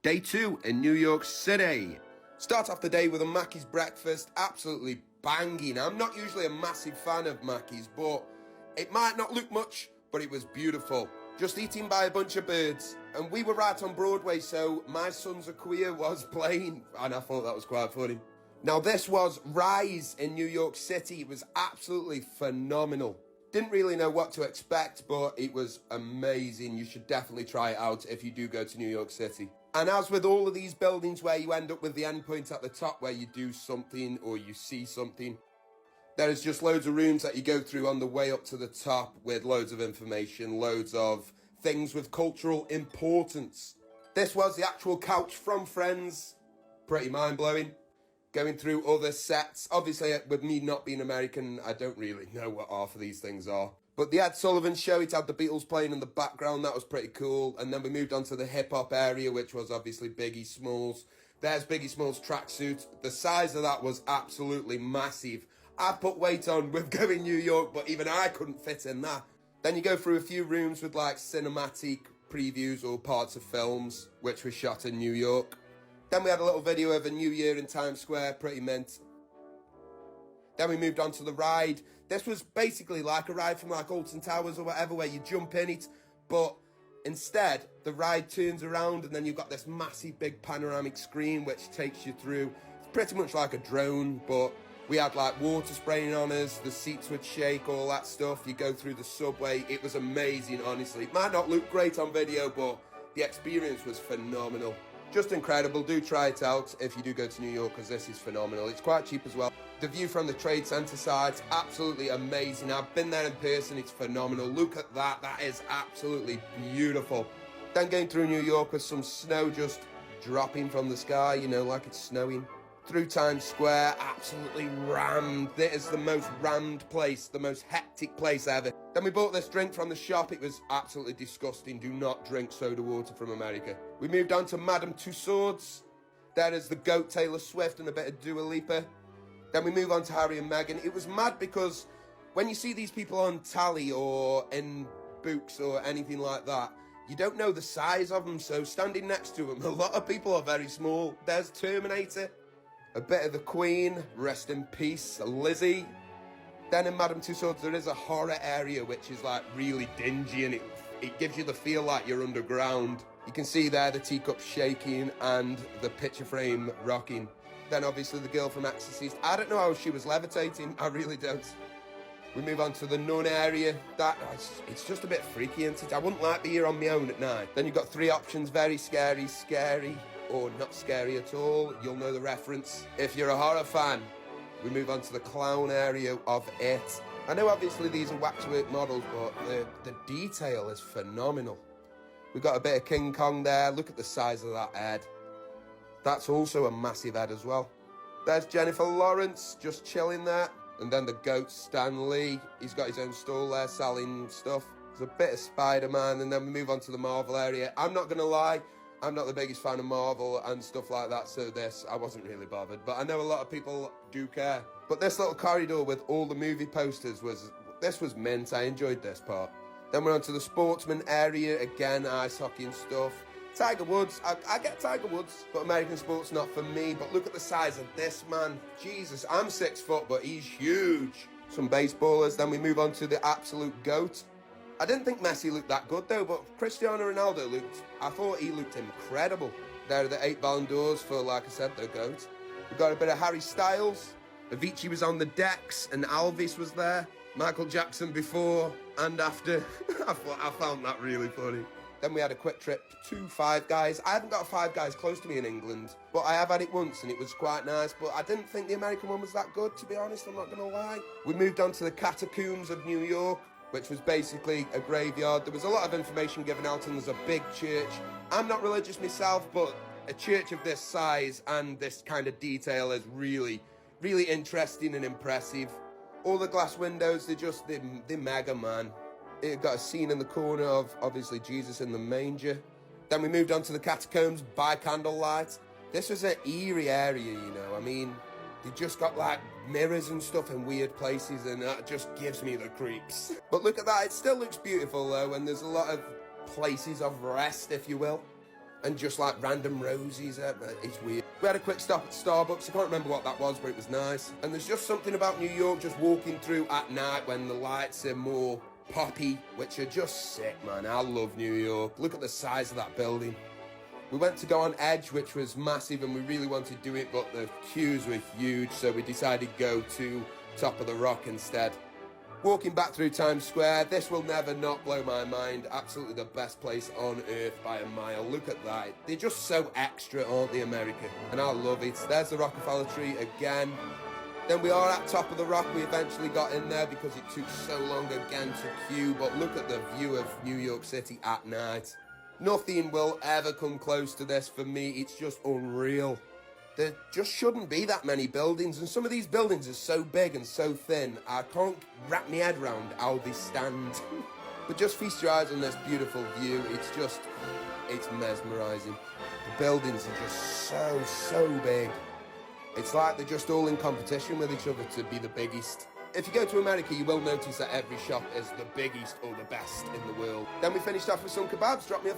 Day 2 in New York City. Start off the day with a Mackey's breakfast, absolutely banging. I'm not usually a massive fan of Mackey's, but it might not look much, but it was beautiful. Just eaten by a bunch of birds. And we were right on Broadway, so My Sons Are Queer was playing, and I thought that was quite funny. Now this was RYSE in New York City. It was absolutely phenomenal. Didn't really know what to expect, but it was amazing. You should definitely try it out if you do go to New York City. And as with all of these buildings where you end up with the endpoint at the top where you do something or you see something, there is just loads of rooms that you go through on the way up to the top with loads of information, loads of things with cultural importance. This was the actual couch from Friends. Pretty mind-blowing. Going through other sets. Obviously, with me not being American, I don't really know what half of these things are. But the Ed Sullivan Show, it had the Beatles playing in the background. That was pretty cool. And then we moved on to the hip-hop area, which was obviously Biggie Smalls. There's Biggie Smalls' tracksuit. The size of that was absolutely massive. I put weight on with going New York, but even I couldn't fit in that. Then you go through a few rooms with like cinematic previews or parts of films, which were shot in New York. Then we had a little video of a New Year in Times Square, pretty mint. Then we moved on to the ride. This was basically like a ride from like Alton Towers or whatever, where you jump in it, but instead the ride turns around and then you've got this massive big panoramic screen which takes you through. It's pretty much like a drone, but we had like water spraying on us, the seats would shake, all that stuff. You go through the subway. It was amazing, honestly. It might not look great on video, but the experience was phenomenal. Just incredible. Do try it out if you do go to New York, because this is phenomenal. It's quite cheap as well. The view from the Trade Center side, absolutely amazing. I've been there in person. It's phenomenal. Look at that. That is absolutely beautiful. Then going through New York with some snow just dropping from the sky, you know, like it's snowing. Through Times Square, absolutely rammed. It is the most rammed place, the most hectic place ever. Then we bought this drink from the shop. It was absolutely disgusting. Do not drink soda water from America. We moved on to Madame Tussauds. There is the GOAT Taylor Swift and a bit of Dua Lipa. Then we move on to Harry and Meghan. It was mad because when you see these people on tally or in books or anything like that, you don't know the size of them. So standing next to them, a lot of people are very small. There's Terminator. A bit of the Queen, rest in peace, Lizzie. Then in Madame Tussauds there is a horror area which is like really dingy and it gives you the feel like you're underground. You can see there the teacup shaking and the picture frame rocking. Then obviously the girl from Exorcist. I don't know how she was levitating, I really don't. We move on to the nun area. It's just a bit freaky, isn't it? I wouldn't like to be here on my own at night. Then you've got three options, very scary, scary, or not scary at all. You'll know the reference if you're a horror fan. We move on to the clown area of it. I know obviously these are waxwork models, but the detail is phenomenal. We've got a bit of King Kong there. Look at the size of that head. That's also a massive head as well. There's Jennifer Lawrence just chilling there. And then the GOAT Stan Lee. He's got his own stall there selling stuff. There's a bit of Spider-Man, and then we move on to the Marvel area. I'm not going to lie, I'm not the biggest fan of Marvel and stuff like that, so I wasn't really bothered. But I know a lot of people do care. But this little corridor with all the movie posters was mint. I enjoyed this part. Then we're on to the sportsman area. Again, ice hockey and stuff. Tiger Woods, I get Tiger Woods, but American sports not for me. But look at the size of this man. Jesus, I'm 6 foot, but he's huge. Some baseballers. Then we move on to the absolute GOAT. I didn't think Messi looked that good though, but Cristiano Ronaldo I thought he looked incredible. There are the 8 Ballon d'Ors for, like I said, the GOAT. We've got a bit of Harry Styles. Avicii was on the decks and Elvis was there. Michael Jackson before and after. I found that really funny. Then we had a quick trip to Five Guys. I haven't got a Five Guys close to me in England, but I have had it once and it was quite nice, but I didn't think the American one was that good, to be honest, I'm not going to lie. We moved on to the catacombs of New York, which was basically a graveyard. There was a lot of information given out and there's a big church. I'm not religious myself, but a church of this size and this kind of detail is really, really interesting and impressive. All the glass windows, they're mega, man. It got a scene in the corner of, obviously, Jesus in the manger. Then we moved on to the catacombs by candlelight. This was an eerie area, you know. I mean, they just got, like, mirrors and stuff in weird places, and that just gives me the creeps. But look at that. It still looks beautiful, though, and there's a lot of places of rest, if you will. and just like random roses. It's weird. We had a quick stop at Starbucks. I can't remember what that was, but it was nice. And there's just something about New York just walking through at night when the lights are more poppy, which are just sick, man. I love New York. Look at the size of that building. We went to go on Edge, which was massive, and we really wanted to do it, but the queues were huge, so we decided to go to Top of the Rock instead. Walking back through Times Square, this will never not blow my mind. Absolutely the best place on earth by a mile. Look at that. They're just so extra, aren't they, America? And I love it. There's the Rockefeller tree again. Then we are at Top of the Rock. We eventually got in there because it took so long again to queue. But look at the view of New York City at night. Nothing will ever come close to this for me. It's just unreal. There just shouldn't be that many buildings, and some of these buildings are so big and so thin, I can't wrap my head around how they stand. But just feast your eyes on this beautiful view. It's mesmerizing. The buildings are just so big. It's like they're just all in competition with each other to be the biggest. If you go to America, you will notice that every shop is the biggest or the best in the world. Then we finished off with some kebabs. Drop me a